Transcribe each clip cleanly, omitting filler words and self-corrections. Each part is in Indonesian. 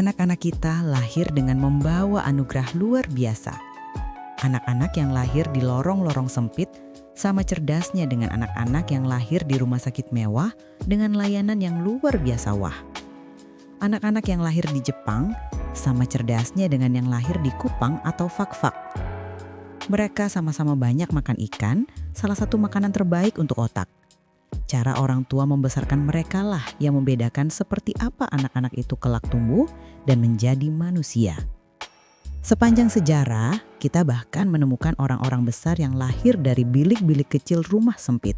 Anak-anak kita lahir dengan membawa anugerah luar biasa. Anak-anak yang lahir di lorong-lorong sempit sama cerdasnya dengan anak-anak yang lahir di rumah sakit mewah dengan layanan yang luar biasa wah. Anak-anak yang lahir di Jepang sama cerdasnya dengan yang lahir di Kupang atau Fakfak. Mereka sama-sama banyak makan ikan, salah satu makanan terbaik untuk otak. Cara orang tua membesarkan mereka lah yang membedakan seperti apa anak-anak itu kelak tumbuh dan menjadi manusia. Sepanjang sejarah, kita bahkan menemukan orang-orang besar yang lahir dari bilik-bilik kecil rumah sempit.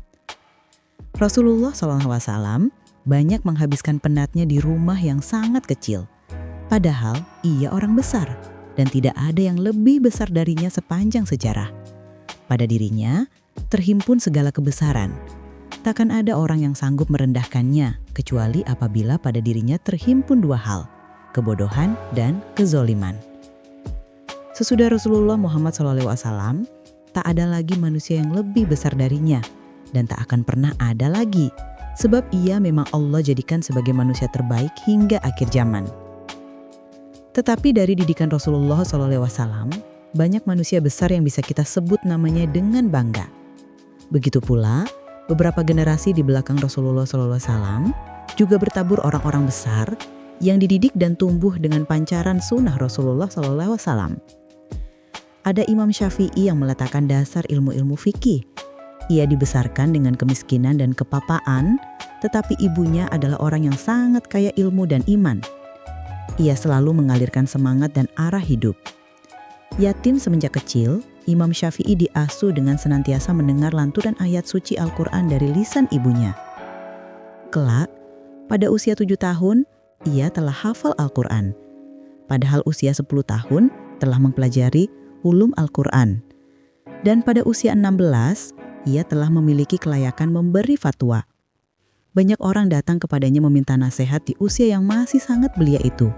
Rasulullah SAW banyak menghabiskan penatnya di rumah yang sangat kecil. Padahal ia orang besar dan tidak ada yang lebih besar darinya sepanjang sejarah. Pada dirinya terhimpun segala kebesaran. Takkan ada orang yang sanggup merendahkannya, kecuali apabila pada dirinya terhimpun dua hal, kebodohan dan kezoliman. Sesudah Rasulullah Muhammad SAW, tak ada lagi manusia yang lebih besar darinya, dan tak akan pernah ada lagi, sebab ia memang Allah jadikan sebagai manusia terbaik hingga akhir zaman. Tetapi dari didikan Rasulullah SAW, banyak manusia besar yang bisa kita sebut namanya dengan bangga. Begitu pula, beberapa generasi di belakang Rasulullah SAW juga bertabur orang-orang besar yang dididik dan tumbuh dengan pancaran sunnah Rasulullah SAW. Ada Imam Syafi'i yang meletakkan dasar ilmu-ilmu fikih. Ia dibesarkan dengan kemiskinan dan kepapaan, tetapi ibunya adalah orang yang sangat kaya ilmu dan iman. Ia selalu mengalirkan semangat dan arah hidup. Yatim semenjak kecil, Imam Syafi'i diasuh dengan senantiasa mendengar lantunan ayat suci Al-Quran dari lisan ibunya. Kelak, pada usia 7 tahun, ia telah hafal Al-Quran. Padahal usia 10 tahun telah mempelajari ulum Al-Quran. Dan pada usia 16, ia telah memiliki kelayakan memberi fatwa. Banyak orang datang kepadanya meminta nasihat di usia yang masih sangat belia itu.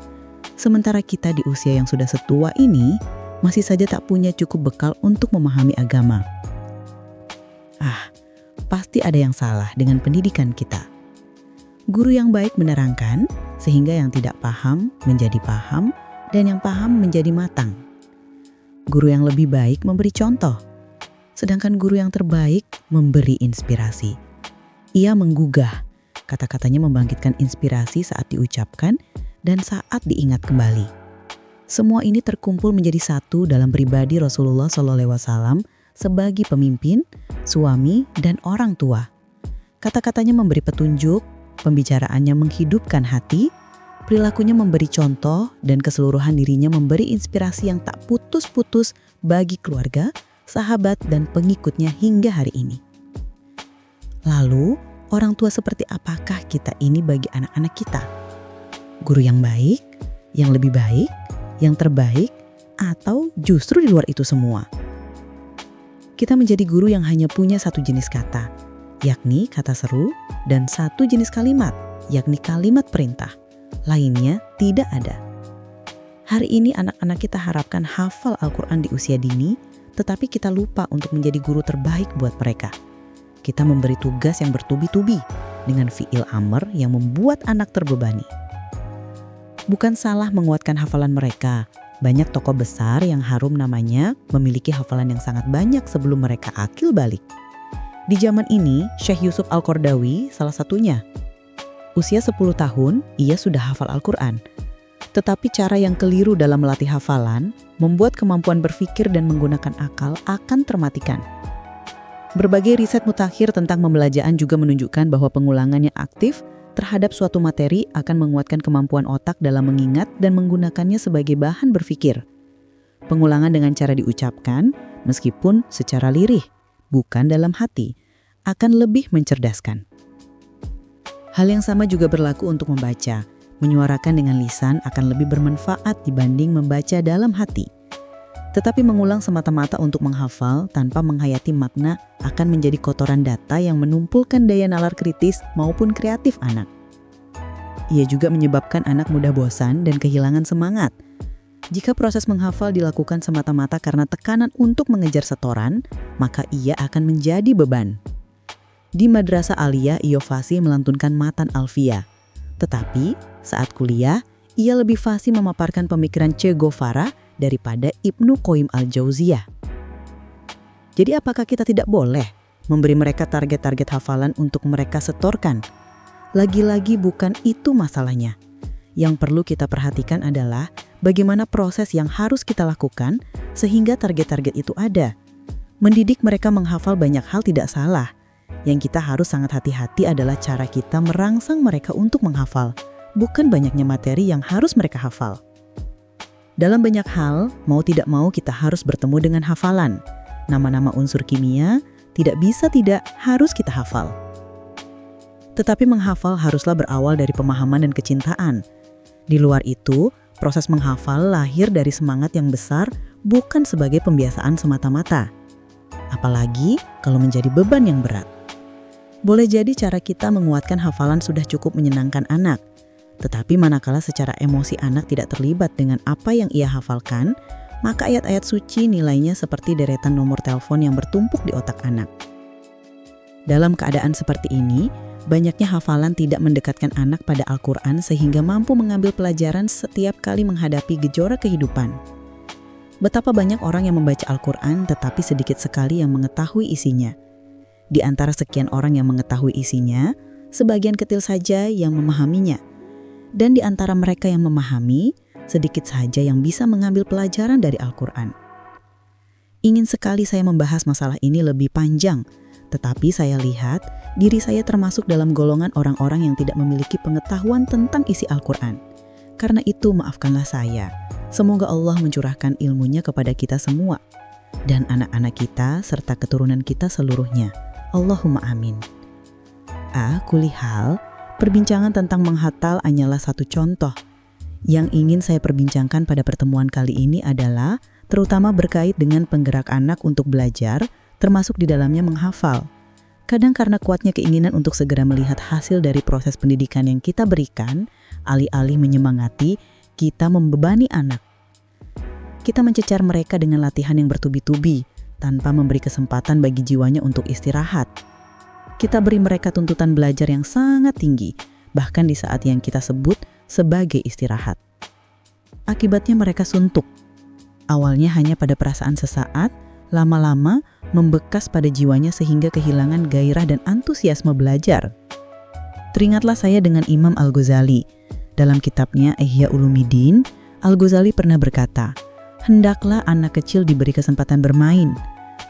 Sementara kita di usia yang sudah setua ini, masih saja tak punya cukup bekal untuk memahami agama. Pasti ada yang salah dengan pendidikan kita. Guru yang baik menerangkan, sehingga yang tidak paham menjadi paham, dan yang paham menjadi matang. Guru yang lebih baik memberi contoh, sedangkan guru yang terbaik memberi inspirasi. Ia menggugah, kata-katanya membangkitkan inspirasi saat diucapkan dan saat diingat kembali. Semua ini terkumpul menjadi satu dalam pribadi Rasulullah SAW sebagai pemimpin, suami, dan orang tua. Kata-katanya memberi petunjuk, pembicaraannya menghidupkan hati, perilakunya memberi contoh, dan keseluruhan dirinya memberi inspirasi yang tak putus-putus bagi keluarga, sahabat, dan pengikutnya hingga hari ini. Lalu, orang tua seperti apakah kita ini bagi anak-anak kita? Guru yang baik, yang lebih baik, yang terbaik, atau justru di luar itu semua? Kita menjadi guru yang hanya punya satu jenis kata, yakni kata seru, dan satu jenis kalimat, yakni kalimat perintah. Lainnya tidak ada. Hari ini anak-anak kita harapkan hafal Al-Quran di usia dini, tetapi kita lupa untuk menjadi guru terbaik buat mereka. Kita memberi tugas yang bertubi-tubi dengan fi'il amr yang membuat anak terbebani. Bukan salah menguatkan hafalan mereka. Banyak tokoh besar yang harum namanya memiliki hafalan yang sangat banyak sebelum mereka akil balik. Di zaman ini, Syekh Yusuf Al-Qaradawi salah satunya. Usia 10 tahun, ia sudah hafal Al-Quran. Tetapi cara yang keliru dalam melatih hafalan membuat kemampuan berpikir dan menggunakan akal akan termatikan. Berbagai riset mutakhir tentang pembelajaran juga menunjukkan bahwa pengulangan yang aktif terhadap suatu materi akan menguatkan kemampuan otak dalam mengingat dan menggunakannya sebagai bahan berpikir. Pengulangan dengan cara diucapkan, meskipun secara lirih, bukan dalam hati, akan lebih mencerdaskan. Hal yang sama juga berlaku untuk membaca. Menyuarakan dengan lisan akan lebih bermanfaat dibanding membaca dalam hati. Tetapi mengulang semata-mata untuk menghafal tanpa menghayati makna akan menjadi kotoran data yang menumpulkan daya nalar kritis maupun kreatif anak. Ia juga menyebabkan anak mudah bosan dan kehilangan semangat. Jika proses menghafal dilakukan semata-mata karena tekanan untuk mengejar setoran, maka ia akan menjadi beban. Di Madrasah Aliyah, ia fasih melantunkan matan alfiyah. Tetapi saat kuliah, ia lebih fasih memaparkan pemikiran Che Guevara daripada Ibnu Qayyim al-Jauziyah. Jadi apakah kita tidak boleh memberi mereka target-target hafalan untuk mereka setorkan? Lagi-lagi bukan itu masalahnya. Yang perlu kita perhatikan adalah bagaimana proses yang harus kita lakukan sehingga target-target itu ada. Mendidik mereka menghafal banyak hal tidak salah. Yang kita harus sangat hati-hati adalah cara kita merangsang mereka untuk menghafal, bukan banyaknya materi yang harus mereka hafal. Dalam banyak hal, mau tidak mau kita harus bertemu dengan hafalan. Nama-nama unsur kimia tidak bisa tidak harus kita hafal. Tetapi menghafal haruslah berawal dari pemahaman dan kecintaan. Di luar itu, proses menghafal lahir dari semangat yang besar, bukan sebagai pembiasaan semata-mata. Apalagi kalau menjadi beban yang berat. Boleh jadi cara kita menguatkan hafalan sudah cukup menyenangkan anak. Tetapi manakala secara emosi anak tidak terlibat dengan apa yang ia hafalkan, maka ayat-ayat suci nilainya seperti deretan nomor telepon yang bertumpuk di otak anak. Dalam keadaan seperti ini, banyaknya hafalan tidak mendekatkan anak pada Al-Quran sehingga mampu mengambil pelajaran setiap kali menghadapi gejolak kehidupan. Betapa banyak orang yang membaca Al-Quran tetapi sedikit sekali yang mengetahui isinya. Di antara sekian orang yang mengetahui isinya, sebagian kecil saja yang memahaminya. Dan di antara mereka yang memahami, sedikit saja yang bisa mengambil pelajaran dari Al-Quran. Ingin sekali saya membahas masalah ini lebih panjang, tetapi saya lihat diri saya termasuk dalam golongan orang-orang yang tidak memiliki pengetahuan tentang isi Al-Quran. Karena itu maafkanlah saya. Semoga Allah mencurahkan ilmunya kepada kita semua dan anak-anak kita serta keturunan kita seluruhnya. Allahumma amin. Kulihal, perbincangan tentang menghafal hanyalah satu contoh. Yang ingin saya perbincangkan pada pertemuan kali ini adalah terutama berkait dengan penggerak anak untuk belajar, termasuk di dalamnya menghafal. Kadang karena kuatnya keinginan untuk segera melihat hasil dari proses pendidikan yang kita berikan, alih-alih menyemangati, kita membebani anak. Kita mencecar mereka dengan latihan yang bertubi-tubi, tanpa memberi kesempatan bagi jiwanya untuk istirahat. Kita beri mereka tuntutan belajar yang sangat tinggi, bahkan di saat yang kita sebut sebagai istirahat. Akibatnya mereka suntuk. Awalnya hanya pada perasaan sesaat, lama-lama membekas pada jiwanya sehingga kehilangan gairah dan antusiasme belajar. Teringatlah saya dengan Imam Al-Ghazali. Dalam kitabnya Ihya Ulumuddin, Al-Ghazali pernah berkata, hendaklah anak kecil diberi kesempatan bermain.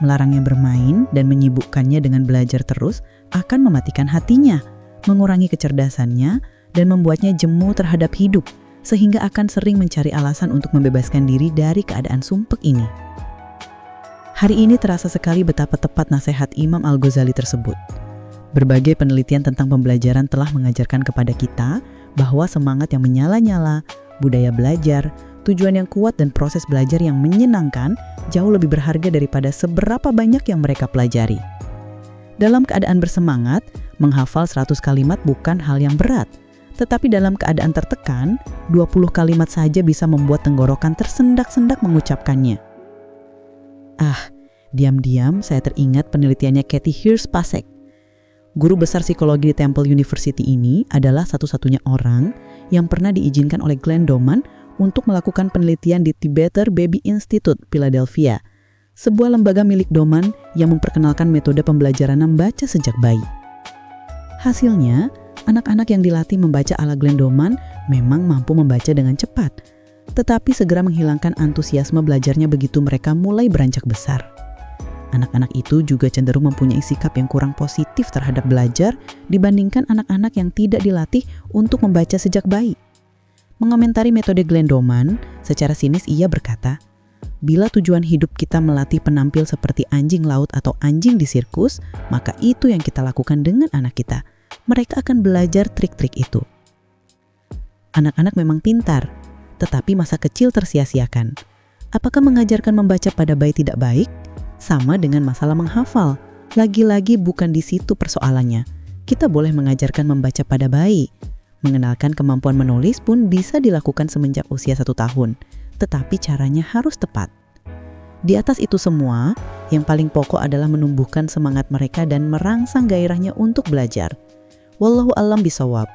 Melarangnya bermain dan menyibukkannya dengan belajar terus akan mematikan hatinya, mengurangi kecerdasannya, dan membuatnya jemu terhadap hidup, sehingga akan sering mencari alasan untuk membebaskan diri dari keadaan sumpek ini. Hari ini terasa sekali betapa tepat nasihat Imam Al-Ghazali tersebut. Berbagai penelitian tentang pembelajaran telah mengajarkan kepada kita bahwa semangat yang menyala-nyala, budaya belajar, tujuan yang kuat dan proses belajar yang menyenangkan jauh lebih berharga daripada seberapa banyak yang mereka pelajari. Dalam keadaan bersemangat, menghafal 100 kalimat bukan hal yang berat. Tetapi dalam keadaan tertekan, 20 kalimat saja bisa membuat tenggorokan tersendak-sendak mengucapkannya. Diam-diam saya teringat penelitiannya Kathy Hirsch-Pasek. Guru besar psikologi di Temple University ini adalah satu-satunya orang yang pernah diizinkan oleh Glenn Doman untuk melakukan penelitian di Tibeter Baby Institute, Philadelphia, sebuah lembaga milik Doman yang memperkenalkan metode pembelajaran membaca sejak bayi. Hasilnya, anak-anak yang dilatih membaca ala Glenn Doman memang mampu membaca dengan cepat, tetapi segera menghilangkan antusiasme belajarnya begitu mereka mulai beranjak besar. Anak-anak itu juga cenderung mempunyai sikap yang kurang positif terhadap belajar dibandingkan anak-anak yang tidak dilatih untuk membaca sejak bayi. Mengomentari metode Glenn Doman, secara sinis ia berkata, bila tujuan hidup kita melatih penampil seperti anjing laut atau anjing di sirkus, maka itu yang kita lakukan dengan anak kita. Mereka akan belajar trik-trik itu. Anak-anak memang pintar, tetapi masa kecil tersia-siakan. Apakah mengajarkan membaca pada bayi tidak baik? Sama dengan masalah menghafal. Lagi-lagi bukan di situ persoalannya. Kita boleh mengajarkan membaca pada bayi. Mengenalkan kemampuan menulis pun bisa dilakukan semenjak usia 1 tahun, tetapi caranya harus tepat. Di atas itu semua, yang paling pokok adalah menumbuhkan semangat mereka dan merangsang gairahnya untuk belajar. Wallahu a'lam bishawab.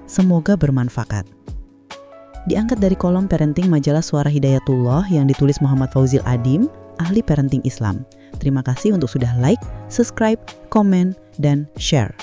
Semoga bermanfaat. diangkat dari kolom parenting majalah Suara Hidayatullah yang ditulis Muhammad Fauzil Adim, ahli parenting Islam. Terima kasih untuk sudah like, subscribe, komen, dan share.